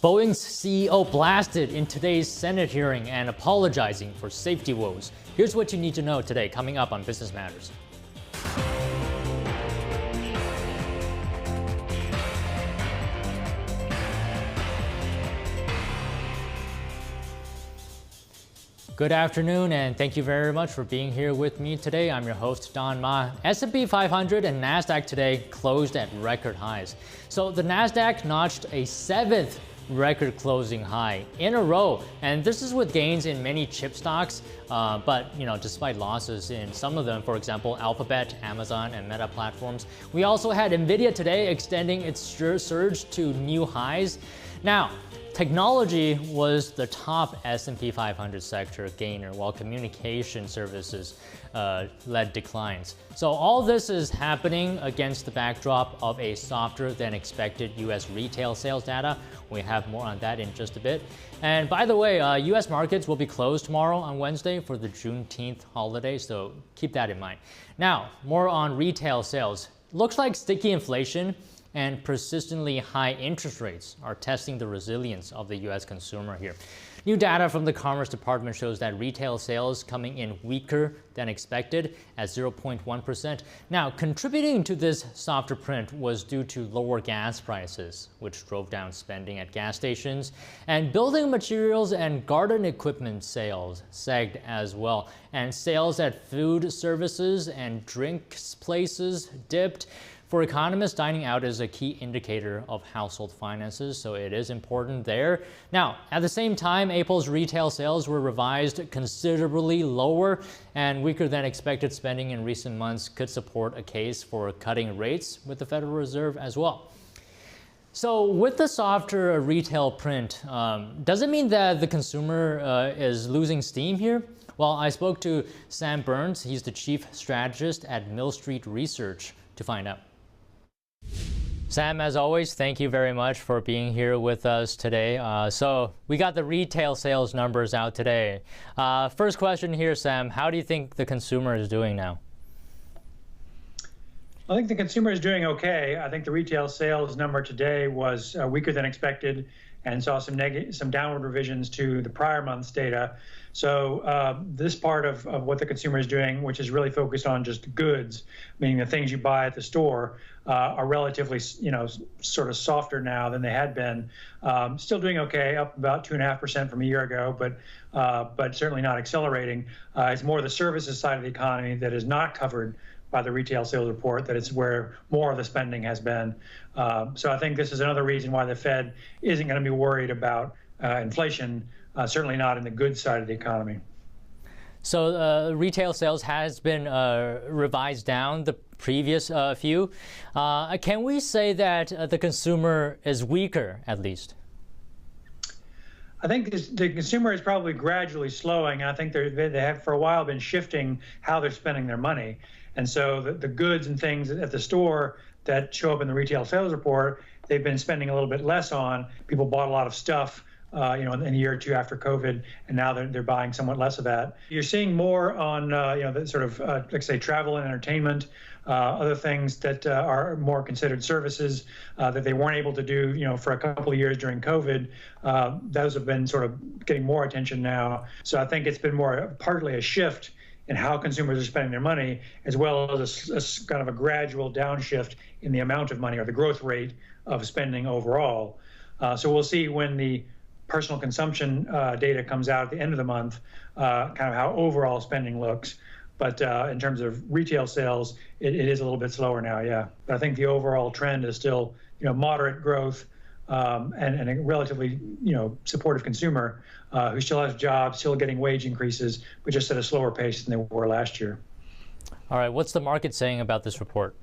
Boeing's CEO blasted in today's Senate hearing and apologizing for safety woes. Here's what you need to know today, coming up on Business Matters. Good afternoon, and thank you very much for being here with me today. I'm your host, Don Ma. S&P 500 and NASDAQ today closed at record highs. So the NASDAQ notched a seventh record closing high in a row, and this is with gains in many chip stocks, but despite losses in some of them, for example, Alphabet, Amazon, and Meta platforms. We also had Nvidia today extending its surge to new highs. Now, technology was the top S&P 500 sector gainer, while communication services led declines. So all this is happening against the backdrop of a softer than expected U.S. retail sales data. We have more on that in just a bit. And by the way, U.S. markets will be closed tomorrow on Wednesday for the Juneteenth holiday, so keep that in mind. Now, more on retail sales. Looks like sticky inflation and persistently high interest rates are testing the resilience of the U.S. consumer here. New data from the Commerce Department shows that retail sales coming in weaker than expected at 0.1%. Now, contributing to this softer print was due to lower gas prices, which drove down spending at gas stations, and building materials and garden equipment sales sagged as well. And sales at food services and drinks places dipped. For economists, dining out is a key indicator of household finances, so it is important there. Now, at the same time, April's retail sales were revised considerably lower, and weaker than expected spending in recent months could support a case for cutting rates with the Federal Reserve as well. So with the softer retail print, does it mean that the consumer is losing steam here? Well, I spoke to Sam Burns. He's the chief strategist at Mill Street Research to find out. Sam, as always, thank you very much for being here with us today. So we got the retail sales numbers out today. First question here, Sam, how do you think the consumer is doing now? I think the consumer is doing okay. I think the retail sales number today was weaker than expected and saw some downward revisions to the prior month's data. So this part of what the consumer is doing, which is really focused on just goods, meaning the things you buy at the store, are relatively, sort of softer now than they had been. Still doing okay, up about 2.5% from a year ago, but certainly not accelerating. It's more the services side of the economy that is not covered by the retail sales report, that it's where more of the spending has been. So I think this is another reason why the Fed isn't going to be worried about inflation, certainly not in the goods side of the economy. So retail sales has been revised down the previous few. Can we say that the consumer is weaker, at least? I think the consumer is probably gradually slowing. I think they have for a while been shifting how they're spending their money. And so the goods and things at the store that show up in the retail sales report, they've been spending a little bit less on. People bought a lot of stuff, in a year or two after COVID, and now they're buying somewhat less of that. You're seeing more on, the sort of, like say, travel and entertainment, other things that are more considered services that they weren't able to do, for a couple of years during COVID. Those have been sort of getting more attention now. So I think it's been more partly a shift in how consumers are spending their money, as well as a kind of a gradual downshift in the amount of money or the growth rate of spending overall. So we'll see when the personal consumption data comes out at the end of the month, kind of how overall spending looks. But in terms of retail sales, it is a little bit slower now, yeah. But I think the overall trend is still, moderate growth and a relatively, supportive consumer who still has jobs, still getting wage increases, but just at a slower pace than they were last year. All right, what's the market saying about this report?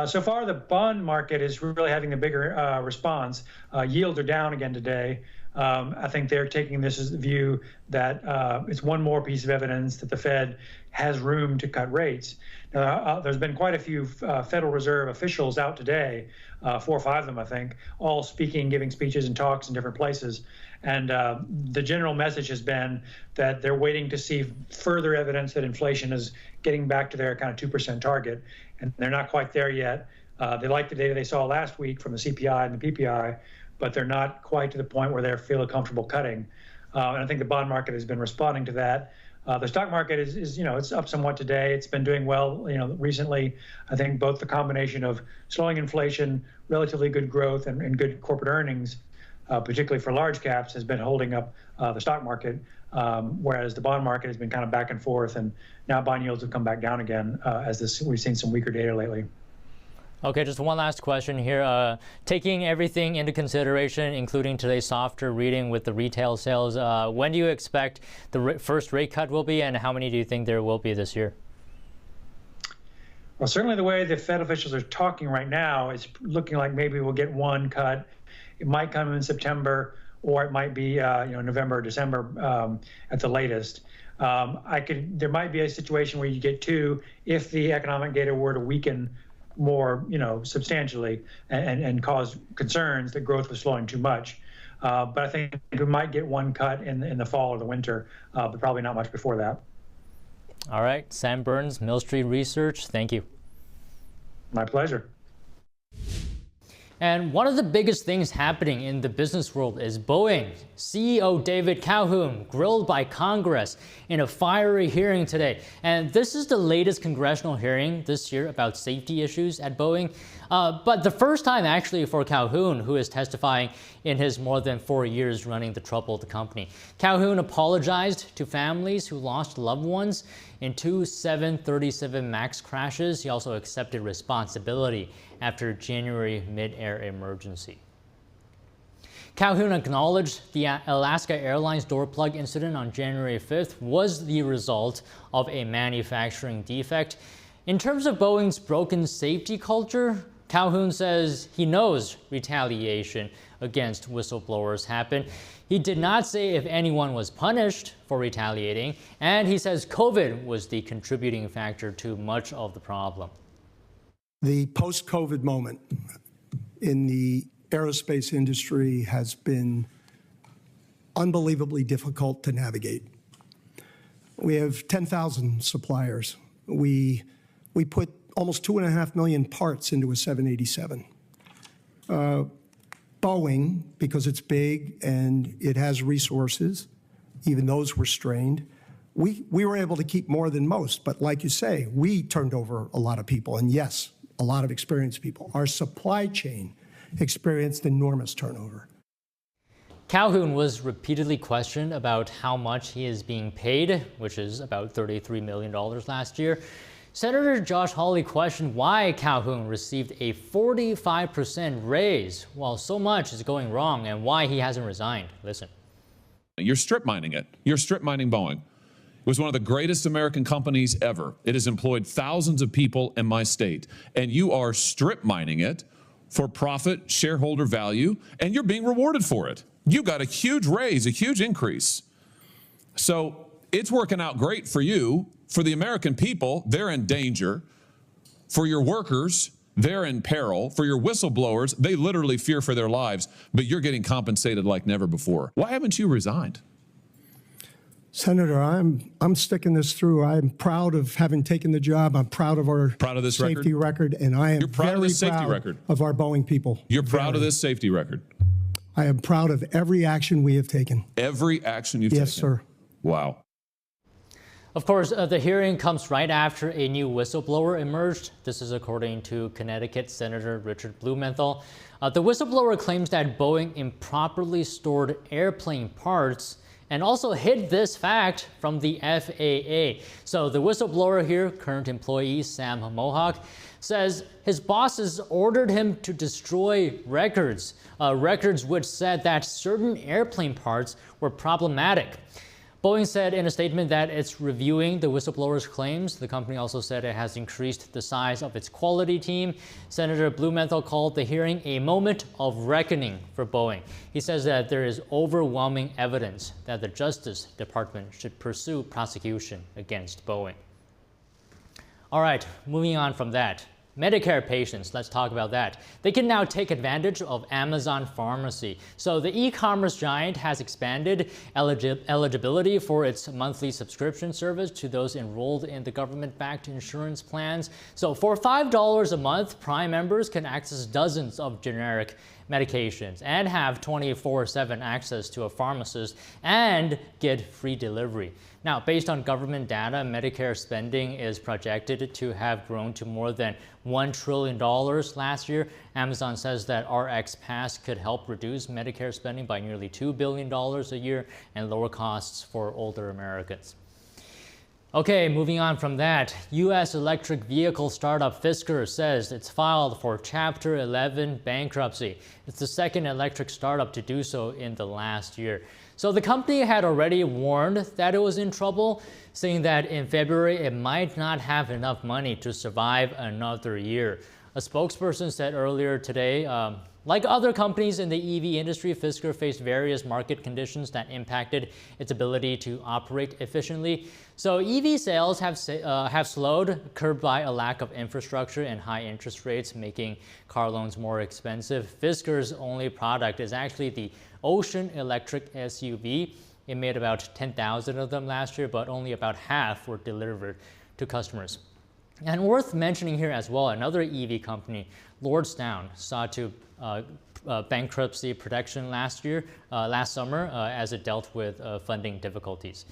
So far, the bond market is really having the bigger response. Yields are down again today. I think they're taking this as the view that it's one more piece of evidence that the Fed has room to cut rates. Now, there's been quite a few Federal Reserve officials out today, 4 or 5 of them, I think, all speaking, giving speeches and talks in different places. And the general message has been that they're waiting to see further evidence that inflation is getting back to their kind of 2% target. And they're not quite there yet. They like the data they saw last week from the CPI and the PPI, but they're not quite to the point where they feel comfortable cutting. And I think the bond market has been responding to that. The stock market is, it's up somewhat today. It's been doing well, recently. I think both the combination of slowing inflation, relatively good growth, and good corporate earnings, particularly for large caps, has been holding up the stock market, whereas the bond market has been kind of back and forth, and now bond yields have come back down again we've seen some weaker data lately. Okay, just one last question here. Taking everything into consideration, including today's softer reading with the retail sales, when do you expect the first rate cut will be, and how many do you think there will be this year? Well, certainly the way the Fed officials are talking right now, it's looking like maybe we'll get one cut. It might come in September, or it might be November or December at the latest. There might be a situation where you get two if the economic data were to weaken more, substantially and cause concerns that growth was slowing too much. But I think we might get one cut in the fall or the winter, but probably not much before that. All right, Sam Burns, Mill Street Research, thank you. My pleasure. And one of the biggest things happening in the business world is Boeing. CEO David Calhoun grilled by Congress in a fiery hearing today. And this is the latest congressional hearing this year about safety issues at Boeing. But the first time actually for Calhoun, who is testifying in his more than 4 years running the troubled company. Calhoun apologized to families who lost loved ones in two 737 MAX crashes. He also accepted responsibility after January mid-air emergency. Calhoun acknowledged the Alaska Airlines door plug incident on January 5th was the result of a manufacturing defect. In terms of Boeing's broken safety culture, Calhoun says he knows retaliation against whistleblowers happened. He did not say if anyone was punished for retaliating, and he says COVID was the contributing factor to much of the problem. The post-COVID moment in the aerospace industry has been unbelievably difficult to navigate. We have 10,000 suppliers. We put almost 2.5 million parts into a 787. Boeing, because it's big and it has resources, even those were strained. We were able to keep more than most, but like you say, we turned over a lot of people, and yes, a lot of experienced people. Our supply chain experienced enormous turnover. Calhoun was repeatedly questioned about how much he is being paid, which is about $33 million last year. Senator Josh Hawley questioned why Calhoun received a 45% raise while so much is going wrong and why he hasn't resigned. Listen. You're strip mining it. You're strip mining Boeing. It was one of the greatest American companies ever. It has employed thousands of people in my state, and you are strip mining it for profit, shareholder value, and you're being rewarded for it. You got a huge raise, a huge increase. So it's working out great for you. For the American people, they're in danger. For your workers, they're in peril. For your whistleblowers, they literally fear for their lives, but you're getting compensated like never before. Why haven't you resigned? Senator, I'm sticking this through. I'm proud of having taken the job. I'm proud of our safety record, and I am very proud of our Boeing people. You're proud of this safety record? I am proud of every action we have taken. Every action you've taken? Yes, sir. Wow. Of course, the hearing comes right after a new whistleblower emerged. This is according to Connecticut Senator Richard Blumenthal. The whistleblower claims that Boeing improperly stored airplane parts and also hid this fact from the FAA. So the whistleblower here, current employee Sam Mohawk, says his bosses ordered him to destroy records, records which said that certain airplane parts were problematic. Boeing said in a statement that it's reviewing the whistleblower's claims. The company also said it has increased the size of its quality team. Senator Blumenthal called the hearing a moment of reckoning for Boeing. He says that there is overwhelming evidence that the Justice Department should pursue prosecution against Boeing. All right, moving on from that. Medicare patients, let's talk about that. They can now take advantage of Amazon Pharmacy. So the e-commerce giant has expanded eligibility for its monthly subscription service to those enrolled in the government-backed insurance plans. So for $5 a month, Prime members can access dozens of generic medications and have 24/7 access to a pharmacist and get free delivery. Now, based on government data, Medicare spending is projected to have grown to more than $1 trillion last year. Amazon says that RX Pass could help reduce Medicare spending by nearly $2 billion a year and lower costs for older Americans. Okay, moving on from that, U.S. electric vehicle startup Fisker says it's filed for Chapter 11 bankruptcy. It's the second electric startup to do so in the last year. So the company had already warned that it was in trouble, saying that in February it might not have enough money to survive another year. A spokesperson said earlier today, like other companies in the EV industry, Fisker faced various market conditions that impacted its ability to operate efficiently. So EV sales have slowed, curbed by a lack of infrastructure and high interest rates, making car loans more expensive. Fisker's only product is actually the Ocean electric SUV. It made about 10,000 of them last year, but only about half were delivered to customers. And worth mentioning here as well, another EV company, Lordstown, sought to bankruptcy protection last summer, as it dealt with funding difficulties.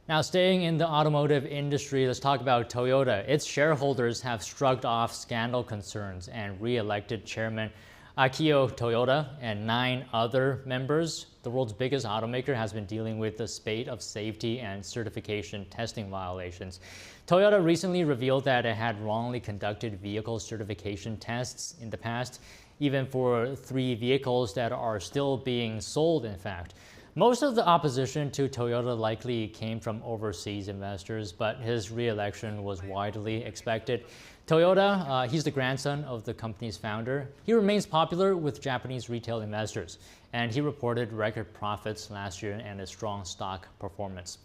Now, staying in the automotive industry, let's talk about Toyota. Its shareholders have shrugged off scandal concerns and re-elected Chairman Akio Toyoda and 9 other members. The world's biggest automaker has been dealing with a spate of safety and certification testing violations. Toyota recently revealed that it had wrongly conducted vehicle certification tests in the past, even for 3 vehicles that are still being sold, in fact. Most of the opposition to Toyota likely came from overseas investors, but his re-election was widely expected. Toyota, he's the grandson of the company's founder. He remains popular with Japanese retail investors, and he reported record profits last year and a strong stock performance.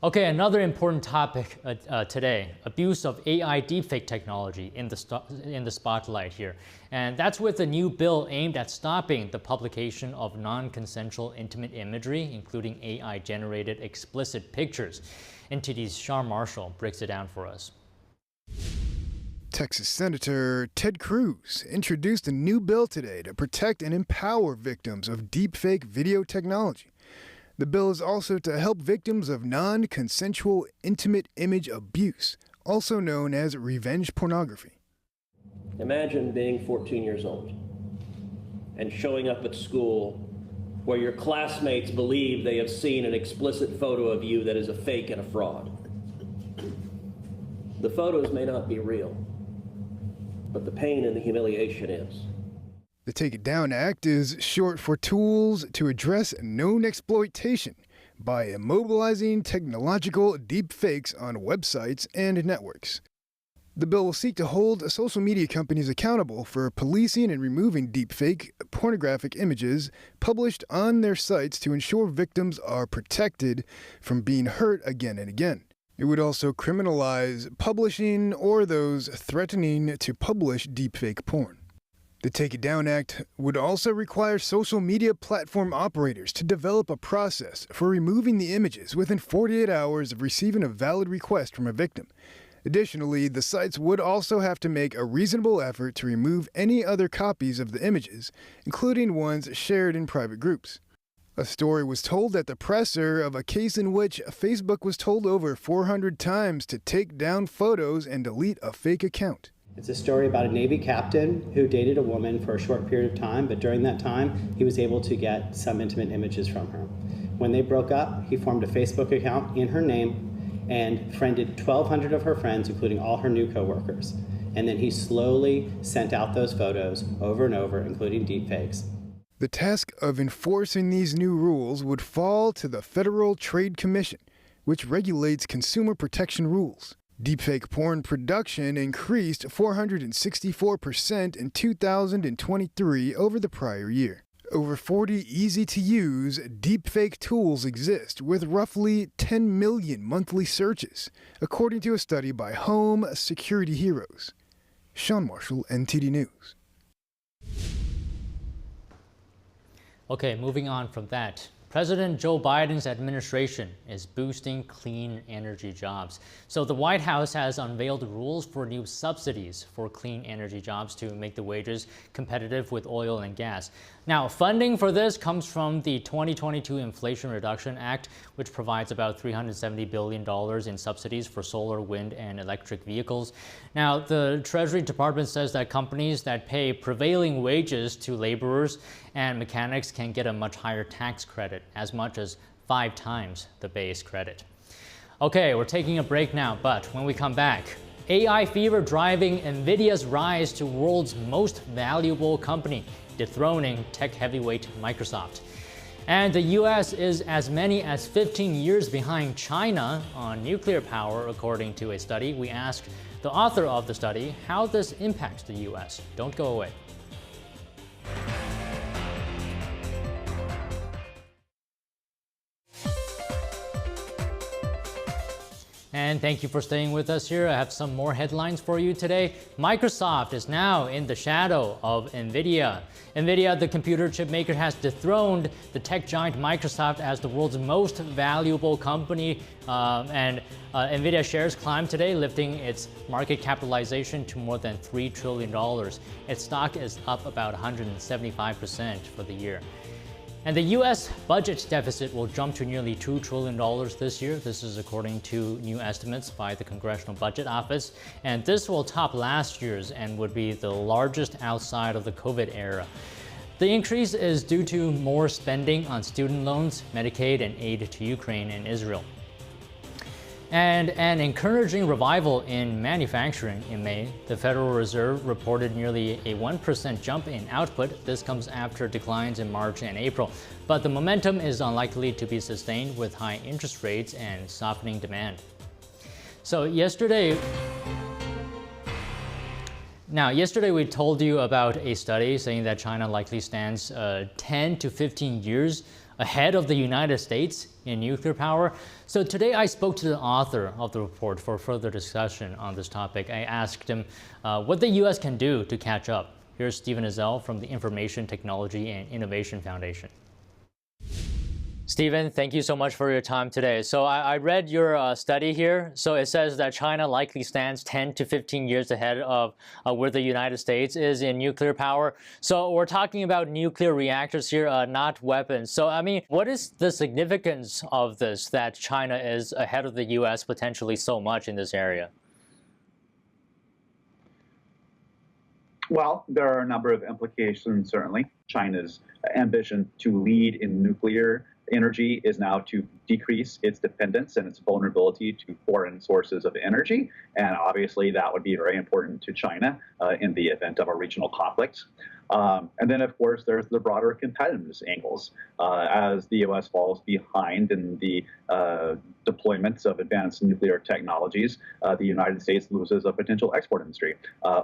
Okay, another important topic today, abuse of AI deepfake technology in the spotlight here. And that's with a new bill aimed at stopping the publication of non-consensual intimate imagery, including AI-generated explicit pictures. NTD's Sean Marshall breaks it down for us. Texas Senator Ted Cruz introduced a new bill today to protect and empower victims of deepfake video technology. The bill is also to help victims of non-consensual intimate image abuse, also known as revenge pornography. Imagine being 14 years old and showing up at school where your classmates believe they have seen an explicit photo of you that is a fake and a fraud. The photos may not be real, but the pain and the humiliation is. The Take It Down Act is short for Tools to Address Known Exploitation by Immobilizing Technological Deepfakes on Websites and Networks. The bill will seek to hold social media companies accountable for policing and removing deepfake pornographic images published on their sites to ensure victims are protected from being hurt again and again. It would also criminalize publishing or those threatening to publish deepfake porn. The Take It Down Act would also require social media platform operators to develop a process for removing the images within 48 hours of receiving a valid request from a victim. Additionally, the sites would also have to make a reasonable effort to remove any other copies of the images, including ones shared in private groups. A story was told at the presser of a case in which Facebook was told over 400 times to take down photos and delete a fake account. It's a story about a Navy captain who dated a woman for a short period of time, but during that time, he was able to get some intimate images from her. When they broke up, he formed a Facebook account in her name and friended 1,200 of her friends, including all her new coworkers. And then he slowly sent out those photos over and over, including deepfakes. The task of enforcing these new rules would fall to the Federal Trade Commission, which regulates consumer protection rules. Deepfake porn production increased 464% in 2023 over the prior year. Over 40 easy-to-use deepfake tools exist with roughly 10 million monthly searches, according to a study by Home Security Heroes. Sean Marshall, NTD News. Okay, moving on from that. President Joe Biden's administration is boosting clean energy jobs. So the White House has unveiled rules for new subsidies for clean energy jobs to make the wages competitive with oil and gas. Now, funding for this comes from the 2022 Inflation Reduction Act, which provides about $370 billion in subsidies for solar, wind, and electric vehicles. Now, the Treasury Department says that companies that pay prevailing wages to laborers and mechanics can get a much higher tax credit, as much as 5 times the base credit. Okay, we're taking a break now, but when we come back, AI fever driving Nvidia's rise to world's most valuable company, dethroning tech heavyweight Microsoft. And the US is as many as 15 years behind China on nuclear power, according to a study. We asked the author of the study how this impacts the US. Don't go away. And thank you for staying with us here. I have some more headlines for you today. Microsoft is now in the shadow of Nvidia. Nvidia, the computer chip maker, has dethroned the tech giant Microsoft as the world's most valuable company. Nvidia shares climbed today, lifting its market capitalization to more than $3 trillion. Its stock is up about 175% for the year. And the U.S. budget deficit will jump to nearly $2 trillion this year. This is according to new estimates by the Congressional Budget Office. And this will top last year's and would be the largest outside of the COVID era. The increase is due to more spending on student loans, Medicaid, and aid to Ukraine and Israel. And an encouraging revival in manufacturing in May. The Federal Reserve reported nearly a 1% jump in output. This comes after declines in March and April. But the momentum is unlikely to be sustained with high interest rates and softening demand. So yesterday we told you about a study saying that China likely stands 10 to 15 years ahead of the United States in nuclear power. So today I spoke to the author of the report for further discussion on this topic. I asked him what the U.S. can do to catch up. Here's Stephen Ezell from the Information Technology and Innovation Foundation. Stephen, thank you so much for your time today. So I read your study here. So it says that China likely stands 10 to 15 years ahead of where the United States is in nuclear power. So we're talking about nuclear reactors here, not weapons. So, I mean, what is the significance of this, that China is ahead of the U.S. potentially so much in this area? Well, there are a number of implications, certainly. China's ambition to lead in nuclear energy is now to decrease its dependence and its vulnerability to foreign sources of energy. And obviously, that would be very important to China in the event of a regional conflict. And then, of course, there's the broader competitiveness angles. As the U.S. falls behind in the deployments of advanced nuclear technologies, the United States loses a potential export industry,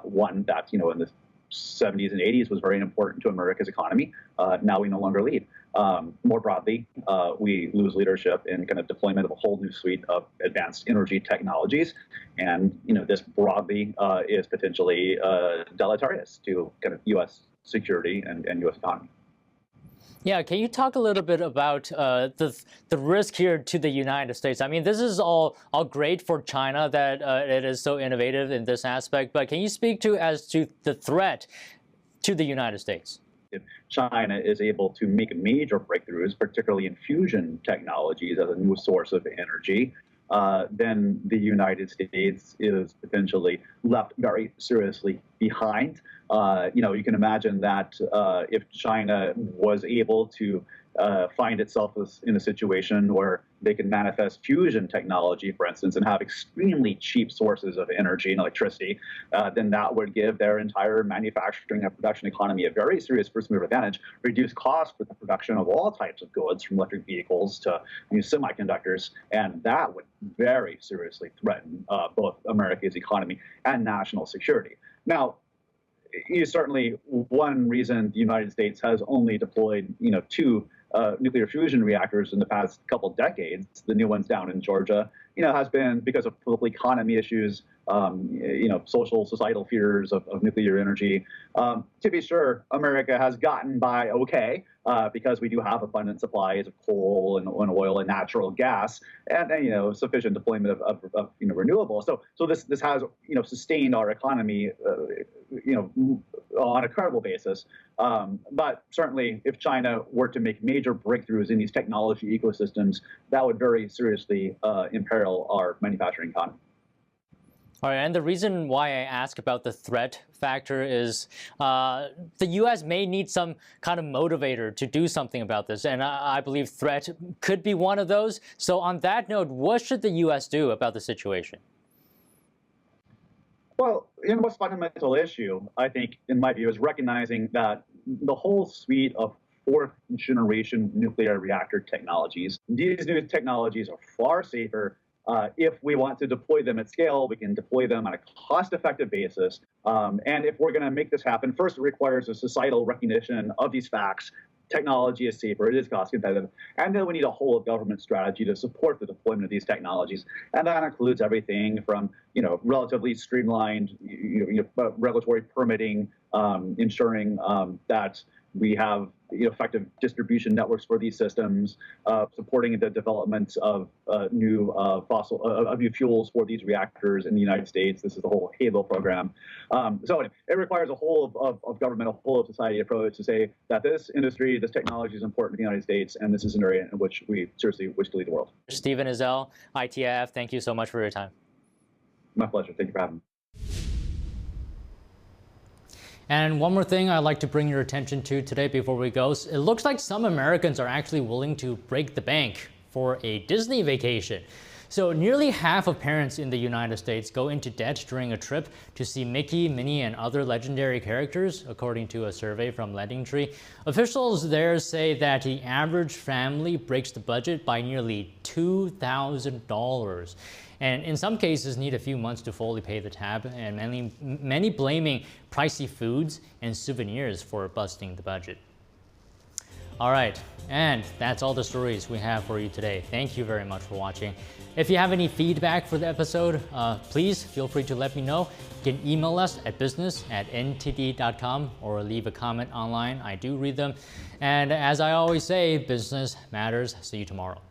one that, in the 70s and 80s was very important to America's economy. Now we no longer lead. More broadly, we lose leadership in kind of deployment of a whole new suite of advanced energy technologies. And, this broadly is potentially deleterious to kind of U.S. security and U.S. economy. Yeah, can you talk a little bit about the risk here to the United States? I mean, this is all great for China that it is so innovative in this aspect, but can you speak as to the threat to the United States? If China is able to make major breakthroughs, particularly in fusion technologies as a new source of energy, then the United States is potentially left very seriously behind. You can imagine that if China was able to find itself in a situation where they can manifest fusion technology, for instance, and have extremely cheap sources of energy and electricity, then that would give their entire manufacturing and production economy a very serious first-mover advantage, reduce costs for the production of all types of goods, from electric vehicles to semiconductors, and that would very seriously threaten both America's economy and national security. Now, certainly one reason the United States has only deployed, 2 nuclear fusion reactors in the past couple decades, the new ones down in Georgia, has been because of political economy issues social, societal fears of nuclear energy. To be sure, America has gotten by okay because we do have abundant supplies of coal and oil and natural gas, and sufficient deployment of renewables. So this has sustained our economy on a credible basis. But certainly, if China were to make major breakthroughs in these technology ecosystems, that would very seriously imperil our manufacturing economy. All right, and the reason why I ask about the threat factor is the U.S. may need some kind of motivator to do something about this, and I believe threat could be one of those. So on that note, what should the U.S. do about the situation? Well, the most fundamental issue, I think, in my view, is recognizing that the whole suite of fourth-generation nuclear reactor technologies, these new technologies are far safer. If we want to deploy them at scale, we can deploy them on a cost-effective basis. And if we're going to make this happen, first it requires a societal recognition of these facts. Technology is safer, it is cost competitive, and then we need a whole government strategy to support the deployment of these technologies. And that includes everything from relatively streamlined regulatory permitting, ensuring that we have effective distribution networks for these systems, supporting the development of new fuels for these reactors in the United States. This is the whole HALO program. So it requires a whole of government, a whole of society approach to say that this industry, this technology is important to the United States, and this is an area in which we seriously wish to lead the world. Stephen Ezell, ITIF, thank you so much for your time. My pleasure. Thank you for having me. And one more thing I'd like to bring your attention to today before we go. It looks like some Americans are actually willing to break the bank for a Disney vacation. So nearly half of parents in the United States go into debt during a trip to see Mickey, Minnie, and other legendary characters, according to a survey from LendingTree. Officials there say that the average family breaks the budget by nearly $2,000. And in some cases need a few months to fully pay the tab, and many blaming pricey foods and souvenirs for busting the budget. All right, and that's all the stories we have for you today. Thank you very much for watching. If you have any feedback for the episode, please feel free to let me know. You can email us at business@ntd.com or leave a comment online. I do read them. And as I always say, business matters. See you tomorrow.